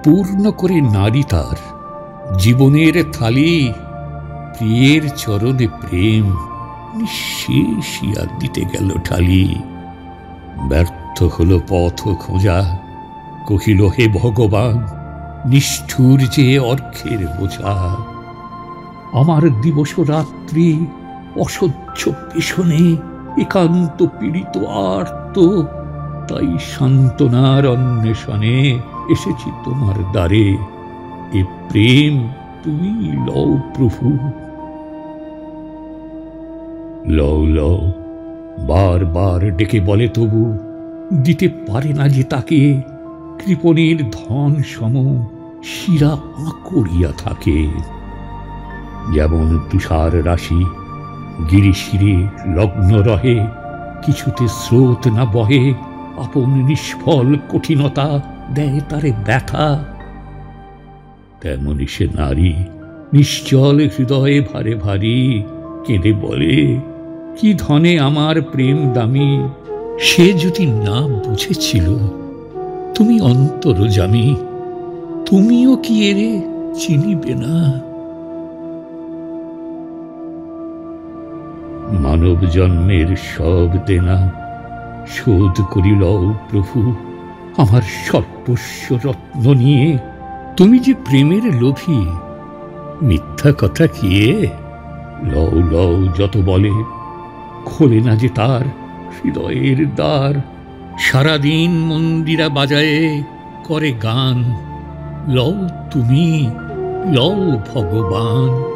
পূর্ণ করে নারী তার জীবনের থালি, প্রিয়ের চরণে প্রেম নিঃশেষিয়া দিতে গেল ঢালি। ব্যর্থ হল পথ খোঁজা, কহিল হে ভগবান, নিষ্ঠুর যে অর্ঘের বোঝা। আমার দিবস রাত্রি অসহ্য পেশনে, একান্ত পীড়িত আর্ত, তাই সান্ত্বনার অন্বেষণে এসেছি তোমার দ্বারে। এ প্রেম তুমি লও প্রভু। লও লও বার বার ডেকে বলে, তবু দিতে পারে না যে তাকে। কৃপণের ধন সম শিরা আঁকড়িয়া থাকে। যেমন তুষার রাশি গিরিশিরে লগ্ন রহে, কিছুতে স্রোত না বহে, আপন নিষ্ফল কঠিনতা দেয় তারে ব্যথা। তেমনি সে নারী নিশ্চল হৃদয়ে ভারে ভারী, কেঁদে বলে, কি ধনে আমার প্রেম দামি। সে যদি না বুঝেছিল তুমি অন্তর্যামী, তুমিও কি এরে চিনিবে না? মানব জন্মের সব দেনা শোধ করিল প্রভু, আমার সর্বস্ব রত্ন নিয়ে। তুমি যে প্রেমের লোভী, মিথ্যা কথা কি এ? লও লও যত বলে, খোলে না যে তার হৃদয়ের দ্বার। সারাদিন মন্দিরা বাজায়ে করে গান, লও তুমি, লও ভগবান।